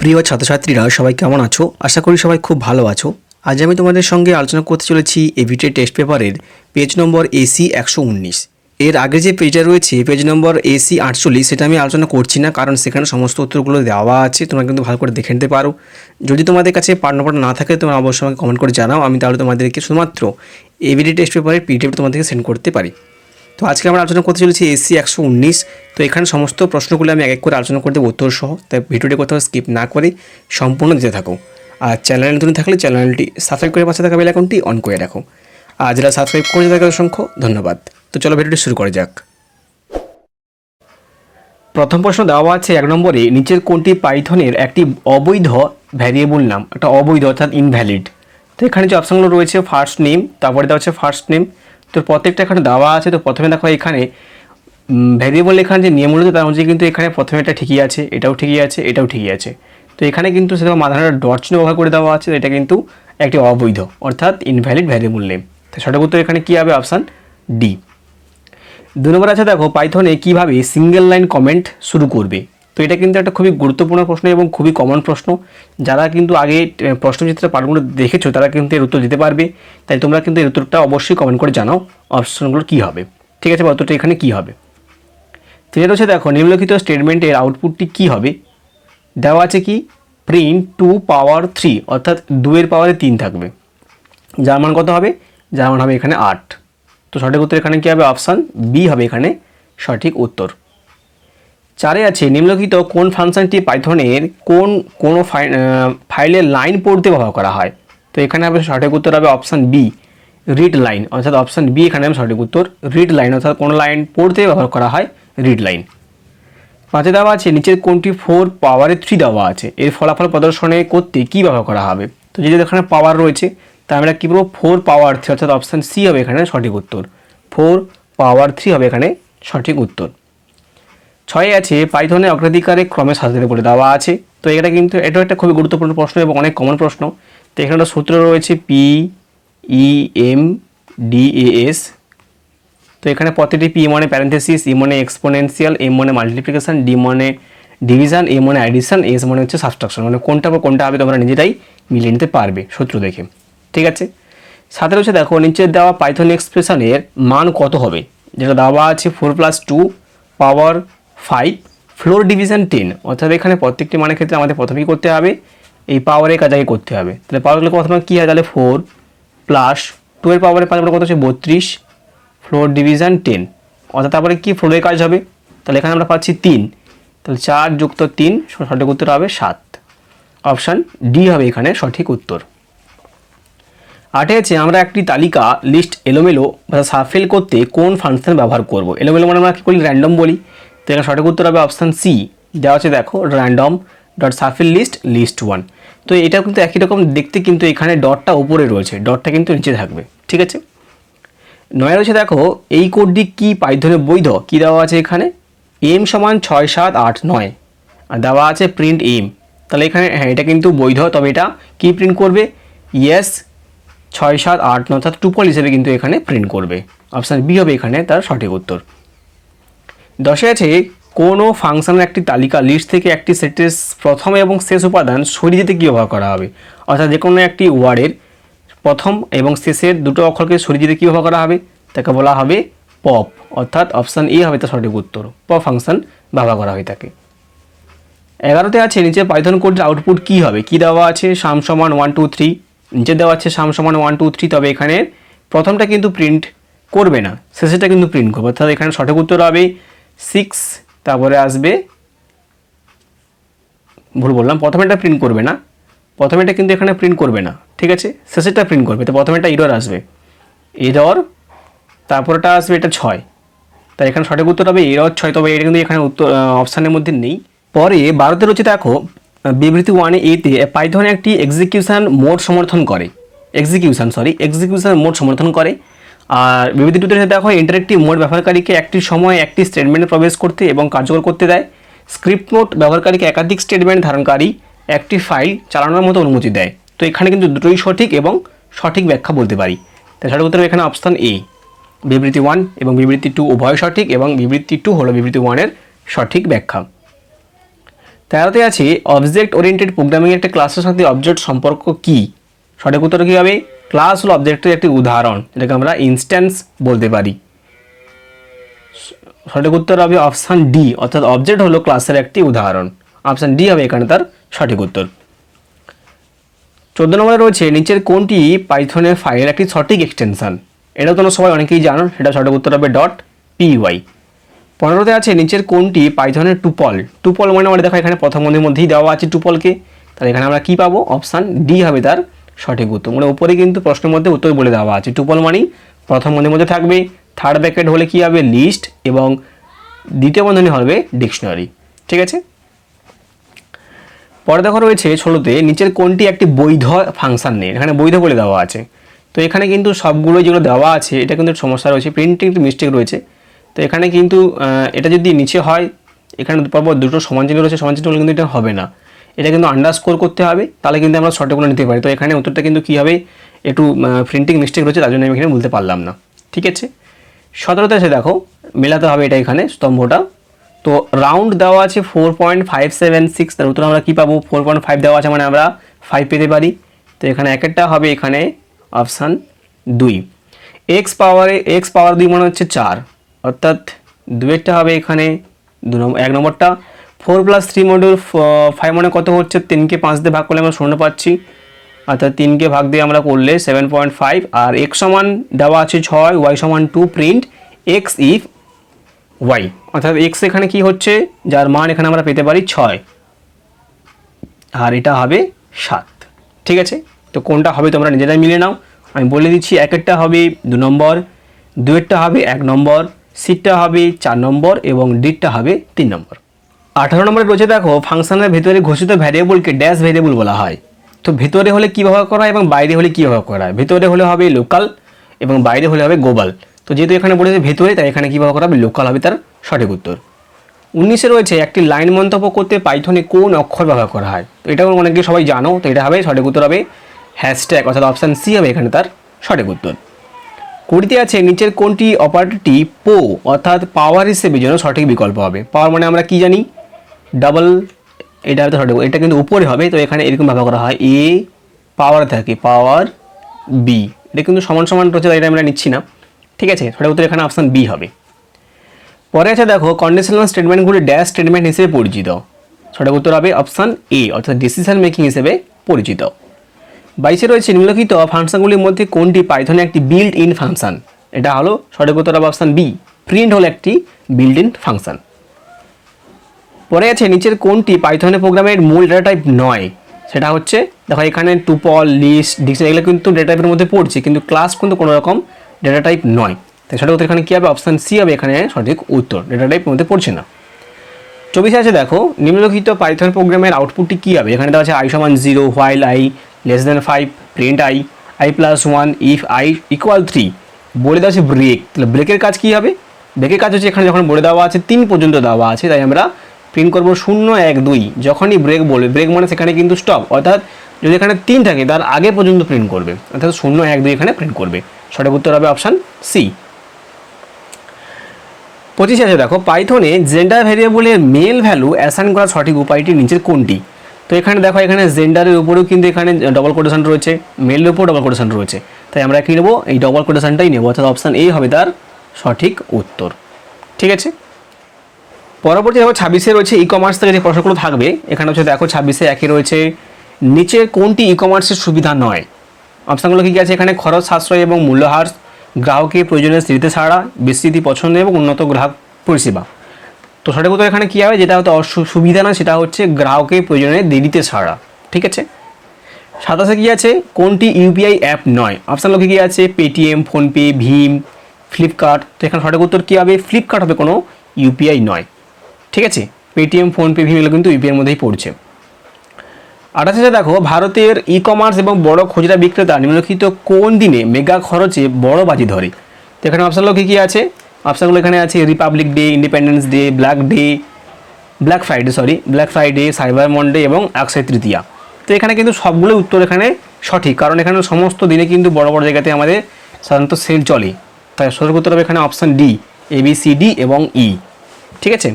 প্রিয় ছাত্রছাত্রীরা সবাই কেমন আছো? আশা করি সবাই খুব ভালো আছো। আজ আমি তোমাদের সঙ্গে আলোচনা করতে চলেছি এভিটে টেস্ট পেপারের পেজ নম্বর এসি 119। এর আগে যে পেজটা রয়েছে পেজ নম্বর এসি 48, সেটা আমি আলোচনা করছি না, কারণ সেখানে সমস্ত উত্তরগুলো দেওয়া আছে, তোমরা কিন্তু ভালো করে দেখে নিতে পারো। যদি তোমাদের কাছে পার্ট নম্বরটা না থাকে তোমরা অবশ্যই আমাকে কমেন্ট করে জানাও, আমি তাহলে তোমাদেরকে শুধুমাত্র এভিটে টেস্ট পেপারের পিডিএফ তোমাদেরকে সেন্ড করতে পারি। তো আজকে আমরা আলোচনা করতে চলেছি এসি 119। তো এখানে সমস্ত প্রশ্নগুলো আমি এক এক করে আলোচনা করতে উত্তর সহ, তাই ভিডিওটি কোথাও স্কিপ না করে সম্পূর্ণ দিতে থাকো। আর চ্যানেলে নতুন থাকলে চ্যানেলটি সাবস্ক্রাইব করে পাশে থাকা বেল আইকনটি অন করে রাখো। আর যারা সাবস্ক্রাইব করে থাকা অসংখ্য ধন্যবাদ। তো চলো ভিডিওটি শুরু করা যাক। প্রথম প্রশ্ন দেওয়া আছে 1 নম্বরে, নিচের কোনটি পাইথনের একটি অবৈধ ভ্যারিয়েবল নাম? একটা অবৈধ অর্থাৎ ইনভ্যালিড। তো এখানে যে অপশানগুলো রয়েছে ফার্স্ট নেম, তারপরে দেওয়া হচ্ছে ফার্স্ট নেম। তো প্রত্যেকটা এখানে দেওয়া আছে। তো প্রথমে দেখো এখানে ভ্যারিয়েবল এখানে যে নিয়ম রয়েছে তার মধ্যে কিন্তু এখানে প্রথমে এটা ঠিকই আছে, এটাও ঠিকই আছে, এটাও ঠিকই আছে। তো এখানে কিন্তু সেটা মাঝখানে ডট চিহ্ন ব্যবহার করে দেওয়া আছে, এটা কিন্তু একটি অবৈধ অর্থাৎ ইনভ্যালিড ভ্যারিয়েবল নেম। তো সঠিক উত্তর এখানে কী হবে? Option D. 2 নম্বর আছে দেখো, পাইথনে কীভাবে সিঙ্গেল লাইন কমেন্ট শুরু করবে? তো এটা কিন্তু একটা খুবই গুরুত্বপূর্ণ প্রশ্ন এবং খুবই কমন প্রশ্ন। যারা কিন্তু আগে প্রশ্নচিত্রের পাঠগুলো দেখেছো তারা কিন্তু এর উত্তর দিতে পারবে। তাই তোমরা কিন্তু এর উত্তরটা অবশ্যই কমেন্ট করে জানাও অপশনগুলো কী হবে। ঠিক আছে, উত্তরটা এখানে কী হবে? তো এটা হচ্ছে দেখো, নিম্নলিখিত স্টেটমেন্টের আউটপুটটি কী হবে? দেওয়া আছে কি প্রিন্ট 2 পাওয়ার 3, অর্থাৎ 2 পাওয়ারে 3 থাকবে। যার মান কত হবে? যার মান হবে এখানে 8। তো সঠিক উত্তর এখানে কী হবে? অপশান বি হবে এখানে সঠিক উত্তর। 4 আছে, নিম্নলিখিত কোন ফাংশনটি পাইথনের কোনো ফাইলের লাইন পড়তে ব্যবহার করা হয়? তো এখানে হবে সঠিক উত্তর হবে অপশান বি, রিড লাইন, অর্থাৎ অপশান বি এখানে হবে সঠিক উত্তর। রিড লাইন অর্থাৎ কোনো লাইন পড়তে ব্যবহার করা হয় রিড লাইন। 5 দেওয়া আছে, নিচের কোনটি 4 পাওয়ারে 3 দেওয়া আছে, এর ফলাফল প্রদর্শনে করতে কী ব্যবহার করা হবে? তো যেহেতু এখানে পাওয়ার রয়েছে তাই আমরা কী বলবো? 4 পাওয়ার 3, অর্থাৎ অপশান সি হবে এখানে সঠিক উত্তর। 4 পাওয়ার 3 হবে এখানে সঠিক উত্তর। 6 আছে, পাইথনে অগ্রাধিকারে ক্রমে সাজাতে বলে দেওয়া আছে। তো এটা একটা খুবই গুরুত্বপূর্ণ প্রশ্ন এবং অনেক কমন প্রশ্ন। তো এখানে একটা সূত্র রয়েছে PEMDAS। তো এখানে প্রতিটি পি মানে প্যারেন্থেসিস, ই মানে এক্সপোনেনশিয়াল, এম মানে মাল্টিপ্লিকেশন, ডি মানে ডিভিশন, এ মানে অ্যাডিশন, এস মানে হচ্ছে সাবট্রাকশন। মানে কোনটা বা কোনটা হবে তোমরা নিজেরাই মিলিয়ে নিতে পারবে সূত্র দেখে। ঠিক আছে, 7 হচ্ছে দেখো, নিচের দেওয়া পাইথন এক্সপ্রেশনের মান কত হবে? যেটা দেওয়া আছে 4 + 2 পাওয়ার 5 ফ্লোর ডিভিশন 10, অর্থাৎ এখানে প্রত্যেকটি মানের ক্ষেত্রে আমাদের প্রথমেই করতে হবে এই পাওয়ারের কাজটাকে করতে হবে। তাহলে পাওয়ারগুলো প্রথমে কী হয়? তাহলে 4 + 2 এর পাওয়ারের 5 কত হচ্ছে 32 ফ্লোর ডিভিশন 10, অর্থাৎ তারপরে কি ফ্লোরের কাজ হবে? তাহলে এখানে আমরা পাচ্ছি 3, তাহলে 4 + 3 সঠিক উত্তর হবে 7। অপশান ডি হবে এখানে সঠিক উত্তর। 8 আছে, আমরা একটি তালিকা লিস্ট এলোমেলো বা সাফেল করতে কোন ফাংশন ব্যবহার করব? এলোমেলো মানে আমরা কী করি? র্যান্ডম বলি। তো এখানে সঠিক উত্তর হবে অপশান সি, দেওয়া আছে দেখো র্যান্ডম ডট সাফেল লিস্ট 1। তো এটা কিন্তু একই রকম দেখতে, কিন্তু এখানে ডটটা উপরে রয়েছে, ডটটা কিন্তু নিচে থাকবে। ঠিক আছে, 9 রয়েছে দেখো, এই কোডটি কি পাইথনে বৈধ? কি দেওয়া আছে এখানে? m = 6 7 8 9 আর দেওয়া আছে প্রিন্ট m। তাহলে এখানে হ্যাঁ এটা কিন্তু বৈধ, তবে এটা কি প্রিন্ট করবে? ইয়েস 6 7 8 9, অর্থাৎ টুপল হিসেবে কিন্তু এখানে প্রিন্ট করবে। অপশান বি হবে এখানে তার সঠিক উত্তর। 10 আছে, কোনো ফাংশনের একটি তালিকা লিস্ট থেকে একটি সেটের প্রথম এবং শেষ উপাদান সরিয়ে দিতে কী ব্যবহার করা হবে? অর্থাৎ যে কোনো একটি ওয়ার্ডের প্রথম এবং শেষের দুটো অক্ষরকে সরিয়ে দিতে কী ব্যবহার করা হবে? তাকে বলা হবে পপ, অর্থাৎ অপশান এ হবে তার সঠিক উত্তর। পপ ফাংশন ব্যবহার করা হয়ে থাকে। 11 আছে, নিচে পাইথন কোডের আউটপুট কী হবে? কি দেওয়া আছে? সাম সমান 1 2 3, নিচে দেওয়া আছে সাম সমান 1 2 3, তবে এখানে প্রথমটা কিন্তু প্রিন্ট করবে না, শেষেরটা কিন্তু প্রিন্ট করবে, অর্থাৎ এখানে সঠিক উত্তর হবে 6। তারপরে আসবে, ভুল বললাম, প্রথমেটা প্রিন্ট করবে না, প্রথমেটা কিন্তু এখানে প্রিন্ট করবে না। ঠিক আছে, শেষেরটা প্রিন্ট করবে। তো প্রথমেটা এরর আসবে, এরর, তারপরটা আসবে এটা 6, তাই এখানে সঠিক উত্তর হবে এরর 6, তবে এটা কিন্তু এখানে উত্তর অপশানের মধ্যে নেই। পরে 12 রয়েছে দেখো, বিবৃতি 1 এতে পাইথন একটি এক্সিকিউশন মোড সমর্থন করে, এক্সিকিউশন মোড সমর্থন করে। আর বিবৃতি 2 তে দেখো, ইন্টারেক্টিভ মোড ব্যবহারকারীকে একটি সময় একটি স্টেটমেন্টে প্রবেশ করতে এবং কার্যকর করতে দেয়। স্ক্রিপ্ট মোড ব্যবহারকারীকে একাধিক স্টেটমেন্ট ধারণকারী একটি ফাইল চালানোর মতো অনুমতি দেয়। তো এখানে কিন্তু দুটোই সঠিক এবং সঠিক ব্যাখ্যা বলতে পারি। তাই সঠিক উত্তর এখানে অপশান এ, বিবৃতি 1 এবং বিবৃতি 2 উভয় সঠিক এবং বিবৃতি 2 হলো বিবৃতি 1 এর সঠিক ব্যাখ্যা। 13তে আছে অবজেক্ট ওরিয়েন্টেড প্রোগ্রামিং একটা ক্লাসের সাথে অবজেক্ট সম্পর্ক কি। সঠিক উত্তর কী হবে? ক্লাস হলো অবজেক্টের একটি উদাহরণ, যেটাকে আমরা ইনস্ট্যান্স বলতে পারি। সঠিক উত্তর হবে অপশান ডি, অর্থাৎ অবজেক্ট হলো ক্লাসের একটি উদাহরণ। অপশান ডি হবে এখানে তার সঠিক উত্তর। 14 নম্বরে রয়েছে নিচের কোনটি পাইথনের ফাইল একটি সঠিক এক্সটেনশন। এটা তোমরা সবাই অনেকেই জানো, সেটা সঠিক উত্তর হবে .py। 15তে আছে নিচের কোনটি পাইথনের টুপল। টুপল মানে আমরা দেখো এখানে প্রথম বন্ধনীর মধ্যেই দেওয়া আছে টুপলকে, তাহলে এখানে আমরা কি পাবো? অপশান ডি হবে তার সঠিক উত্তর। মানে উপরে কিন্তু প্রশ্নের মধ্যে উত্তর বলে দেওয়া আছে। টুপল মানেই প্রথম বন্ধনীর মধ্যে থাকবে, থার্ড ব্র্যাকেট হলে কি হবে? লিস্ট, এবং দ্বিতীয় বন্ধনী হবে ডিকশনারি। ঠিক আছে, পরে দেখো রয়েছে 16তে নিচের কোনটি একটি বৈধ ফাংশন নেই। এখানে বৈধ বলে দেওয়া আছে, তো এখানে কিন্তু সবগুলো যেগুলো দেওয়া আছে এটা কিন্তু সমস্যা রয়েছে, প্রিন্টিং একটু মিস্টেক রয়েছে। তো এখানে কিন্তু এটা যদি নিচে হয়, এখানে পরপর দুটো সমান চিহ্ন রয়েছে, সমান চিহ্ন হলে কিন্তু এটা হবে না, এটা কিন্তু আন্ডারস্কোর করতে হবে, তাহলে কিন্তু আমরা সঠিকগুলো নিতে পারি। তো এখানে উত্তরটা কিন্তু কী হবে? একটু প্রিন্টিং মিস্টেক রয়েছে, তার জন্য আমি এখানে বলতে পারলাম না। ঠিক আছে, 17তে আছে দেখো মেলাতে হবে এটা এখানে স্তম্ভটা। তো রাউন্ড দেওয়া আছে 4.576, তার উত্তর আমরা কী পাবো? 4.5 দেওয়া আছে মানে আমরা 5 পেতে পারি। তো এখানে একেরটা হবে এখানে অপশান 2। এক্স পাওয়ার 2 মানে হচ্ছে 4, অর্থাৎ 2এরটা হবে এখানে 1 নম্বরটা। 4 + 3 মডিউল 5 মানে কত হচ্ছে? 3কে 5 দিয়ে ভাগ করলে আমরা 0 পাচ্ছি, অর্থাৎ 3কে ভাগ দিয়ে আমরা করলে 7.5। আর এক্স সমান দেওয়া আছে 6, ওয়াই সমান 2, প্রিন্ট এক্স ইফ ওয়াই, অর্থাৎ এক্স এখানে কি হচ্ছে? যার মান এখানে আমরা পেতে পারি 6, আর এটা হবে 7। ঠিক আছে, তো কোনটা হবে তোমরা নিজেরাই মিলে নাও। আমি বলে দিচ্ছি, একেরটা হবে 2 নম্বর, 2এরটা হবে 1 নম্বর, সিটটা হবে 4 নম্বর এবং ডিটটা হবে 3 নম্বর। 18 নম্বরে রয়েছে দেখো ফাংশনের ভেতরে ঘোষিত ভ্যারিয়েবলকে ড্যাশ ভ্যারিয়েবল বলা হয়। তো ভেতরে হলে কী ব্যবহার করা হয় এবং বাইরে হলে কী ব্যবহার করা হয়? ভেতরে হলে হবে লোকাল এবং বাইরে হলে হবে গ্লোবাল। তো যেহেতু এখানে বলেছে ভেতরে, তাই এখানে কী ব্যবহার করা হবে? লোকাল হবে তার সঠিক উত্তর। 19-এ রয়েছে একটি লাইন মন্তব্য করতে পাইথনে কোন অক্ষর ব্যবহার করা হয়। তো এটাও অনেকে সবাই জানো, তো এটা হবে সঠিক উত্তর হবে হ্যাশট্যাগ, অর্থাৎ অপশান সি হবে এখানে তার সঠিক উত্তর। 20-তে আছে নিচের কোনটি অপারেটরটি পো অর্থাৎ পাওয়ার হিসেবে জন্য সঠিক বিকল্প হবে। পাওয়ার মানে আমরা কি জানি? ডাবল, এটা হয়তো সঠিক, এটা কিন্তু উপরে হবে, তো এখানে এরকম ব্যবহার করা হয়। এ পাওয়ার থাকে, পাওয়ার বি, এটা কিন্তু সমান সমান রয়েছে, তাই এটা আমরা নিচ্ছি না। ঠিক আছে, সঠিক উত্তর এখানে অপশান বি হবে। পরে আছে দেখো কন্ডিশনাল স্টেটমেন্টগুলি ড্যাশ স্টেটমেন্ট হিসেবে পরিচিত। সঠিক উত্তর হবে অপশান এ, অর্থাৎ ডিসিশন মেকিং হিসেবে পরিচিত। 22-এ রয়েছে নিম্নলিখিত ফাংশনগুলির মধ্যে কোনটি পাইথনে একটি বিল্ট ইন ফাংশন। এটা হলো সঠিক উত্তর হবে অপশান বি, প্রিন্ট হলো একটি বিল্ট ইন ফাংশন। পরে আছে নিচের কোনটি পাইথনের প্রোগ্রামের মূল ডেটা টাইপ নয়। সেটা হচ্ছে দেখো এখানে টুপল, লিস্ট, ডিকশনারি এগুলো কিন্তু ডেটা টাইপের মধ্যে পড়ছে, কিন্তু ক্লাস কিন্তু কোনো রকম ডেটা টাইপ নয়। তাই সঠিক উত্তর এখানে কী হবে? অপশান সি হবে এখানে সঠিক উত্তর, ডেটা টাইপের মধ্যে পড়ছে না। 24-এ আছে দেখো নিম্নলিখিত পাইথন প্রোগ্রামের আউটপুটটি কী হবে। এখানে দেওয়া আছে i = 0, while i <5, print i + 1, if i = 3। বলে দেওয়া আছে ব্রেক, তাহলে ব্রেকের কাজ কী হবে? ব্রেকের কাজ হচ্ছে এখানে যখন বলে দেওয়া আছে 3 পর্যন্ত দেওয়া আছে, তাই আমরা প্রিন্ট করবো 0, 1, 2। যখনই ব্রেক বলবে, ব্রেক মানে সেখানে কিন্তু স্টপ, অর্থাৎ যদি এখানে 3 থাকে তার আগে পর্যন্ত প্রিন্ট করবে, অর্থাৎ 0, 1, 2 এখানে প্রিন্ট করবে। সঠিক উত্তর হবে অপশান সি। 25-এ আছে দেখো পাইথনে জেন্ডার ভ্যারিয়েবলের মেল ভ্যালু অ্যাসাইন করার সঠিক উপায়টি নিচের কোনটি। তো এখানে দেখো এখানে জেন্ডারের উপরেও কিন্তু এখানে ডবল কোটেশন রয়েছে, মেলের উপর ডবল কোটেশন রয়েছে, তাই আমরা কী নেবো? এই ডবল কোটেশনটাই নেবো, অর্থাৎ অপশান এ হবে তার সঠিক উত্তর। ঠিক আছে, পরবর্তী দেখো 26-এ রয়েছে ই কমার্স থেকে যে প্রশ্নগুলো থাকবে। এখানে হচ্ছে দেখো 26-এ একই রয়েছে নিচের কোনটি ই কমার্সের সুবিধা নয়। অপশানগুলো কী আছে? এখানে খরচ সাশ্রয় এবং মূল্য হ্রাস, গ্রাহকের প্রয়োজনীয় স্থিতিতে ছাড়া, বিস্তৃতি পছন্দ এবং উন্নত গ্রাহক পরিষেবা। তো সঠিক উত্তর এখানে কী হবে? যেটা হয়তো সুবিধা না, সেটা হচ্ছে গ্রাহকের প্রয়োজনীয় দেরিতে ছাড়া। ঠিক আছে, 27-এ কী আছে? কোনটি ইউপিআই অ্যাপ নয়। অপশানগুলো কী আছে? পেটিএম, ফোনপে, ভীম, ফ্লিপকার্ট। তো এখানে সঠিক উত্তর কী হবে? ফ্লিপকার্ট হবে, কোনো ইউপিআই নয়। ঠিক আছে, পেটিএম, ফোনপে, ভীম এগুলো কিন্তু ইউপিআইয়ের মধ্যেই পড়ছে। 28-এ দেখো ভারতের ই কমার্স এবং বড় খুচরা বিক্রেতা নিম্নলিখিত কোন দিনে মেগা খরচে বড় বাজি ধরে। তো এখানে অপশানগুলো কী কী আছে? অপশানগুলো এখানে আছে Republic day, independence day, black Friday, cyber Monday এবং অক্ষয় তৃতীয়া। তো এখানে কিন্তু সবগুলো উত্তর এখানে সঠিক, কারণ এখানে সমস্ত দিনে কিন্তু বড় বড় জায়গাতে আমাদের সাধারণত সেল চলে, তাই সঠিক উত্তর হবে এখানে অপশান ডি, ABCD এবং ই। ঠিক আছে,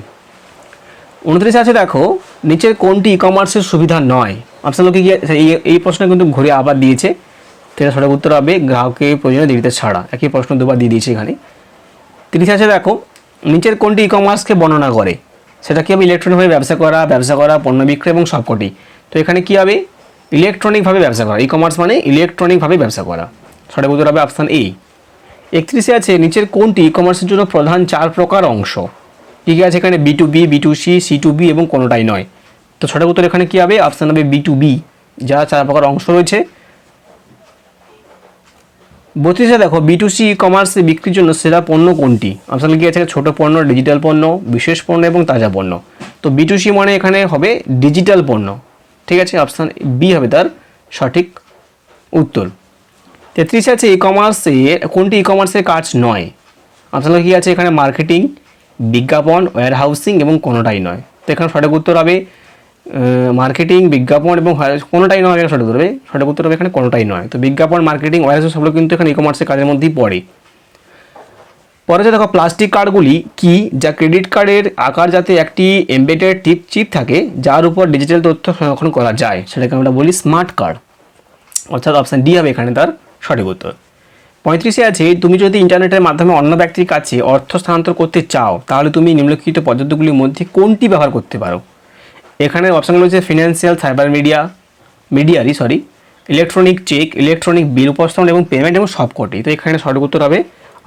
29-এ আছে দেখো নিচের কোনটি ই কমার্সের সুবিধা নয়? অপশান কি এই প্রশ্ন কিন্তু ঘুরে আবার দিয়েছে, তো এটা সঠিক উত্তর হবে গ্রাহকের প্রয়োজনীয় দিতে ছাড়া। একই প্রশ্ন দুবার দিয়ে দিয়েছে এখানে। 30 আছে দেখো, নিচের কোনটি ই কমার্সকে বর্ণনা করে? সেটা কি হবে? ইলেকট্রনিকভাবে ব্যবসা করা, পণ্য বিক্রয় এবং সবকটি। তো এখানে কি হবে? ইলেকট্রনিকভাবে ব্যবসা করা। ই কমার্স মানে ইলেকট্রনিকভাবে ব্যবসা করা। সঠিক উত্তর হবে অপশান এ। 31 আছে, নিচের কোনটি ই কমার্সের জন্য প্রধান 4 প্রকার অংশ? কী কী আছে এখানে? B2B, B2C, C2B এবং কোনোটাই নয়। তো সঠিক উত্তর এখানে কী হবে? অপশান হবে B2B, যা 4 প্রকার অংশ রয়েছে। 32 দেখো, B2C ই কমার্সে বিক্রির জন্য সেরা পণ্য কোনটি? অপশান কি আছে? ছোট পণ্য, ডিজিটাল পণ্য, বিশেষ পণ্য এবং তাজা পণ্য। তো B2C মানে এখানে হবে ডিজিটাল পণ্য। ঠিক আছে, অপশান বি হবে তার সঠিক উত্তর। 33 আছে, ই কমার্সে কোনটি ই কমার্সের কাজ নয়? অপশান কি আছে এখানে? মার্কেটিং, বিজ্ঞাপন, ওয়্যার হাউসিং এবং কোনোটাই নয়। তো এখানে সঠিক উত্তর হবে মার্কেটিং, বিজ্ঞাপন এবং কোনোটাই নয়। সঠিক উত্তর হবে এখানে কোনোটাই নয়। তো বিজ্ঞাপন, মার্কেটিং, ওয়্যার হাউসিং সবগুলো কিন্তু এখানে ই কমার্সের কাজের মধ্যেই পড়ে। পরে যে দেখো, প্লাস্টিক কার্ডগুলি কি যা ক্রেডিট কার্ডের আকার যাতে একটি এমবেডেড চিপ থাকে যার উপর ডিজিটাল তথ্য সংরক্ষণ করা যায়, সেটাকে আমরা বলি স্মার্ট কার্ড। অর্থাৎ অপশান ডি হবে এখানে তার সঠিক উত্তর। 35 আছে, তুমি যদি ইন্টারনেটের মাধ্যমে অন্য ব্যক্তির কাছে অর্থ স্থানান্তর করতে চাও তাহলে তুমি নিম্নলিখিত পদ্ধতিগুলির মধ্যে কোনটি ব্যবহার করতে পারো? এখানে অপশানগুলো হচ্ছে ফিনান্সিয়াল, সাইবার মিডিয়ারি ইলেকট্রনিক চেক, ইলেকট্রনিক বিল উপস্থাপন এবং পেমেন্ট এবং সবকটি। তো এখানে সঠিক উত্তর হবে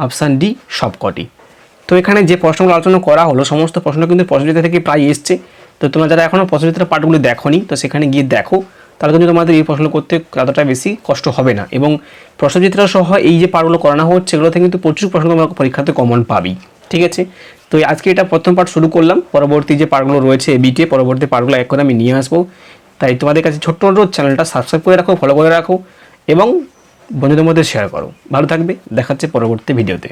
অপশান ডি, সবকটি। তো এখানে যে প্রশ্নগুলো আলোচনা করা হলো সমস্ত প্রশ্ন কিন্তু প্রশ্নবিদ্যা থেকে প্রায় এসছে। তো তোমরা যারা এখনও প্রশ্নবিদ্যার পাঠগুলো দেখোনি, তো সেখানে গিয়ে দেখো, তাহলে কিন্তু তোমাদের এই প্রশ্ন করতে এতটা বেশি কষ্ট হবে না। এবং প্রশ্নচিত্র সহ এই যে পাঠগুলো করানো হচ্ছে এগুলো থেকে কিন্তু প্রচুর প্রশ্ন তোমরা পরীক্ষাতে কমন পাবি। ঠিক আছে, তো আজকে এটা প্রথম পার্ট শুরু করলাম। পরবর্তী যে পার্টগুলো রয়েছে এবিটে, পরবর্তী পার্টগুলো এক করে আমি নিয়ে আসবো। তাই তোমাদের কাছে ছোট্ট অনুরোধ, চ্যানেলটা সাবস্ক্রাইব করে রাখো, ফলো করে রাখো এবং বন্ধুদের মধ্যে শেয়ার করো। ভালো থাকবে, দেখাচ্ছে পরবর্তী ভিডিওতে।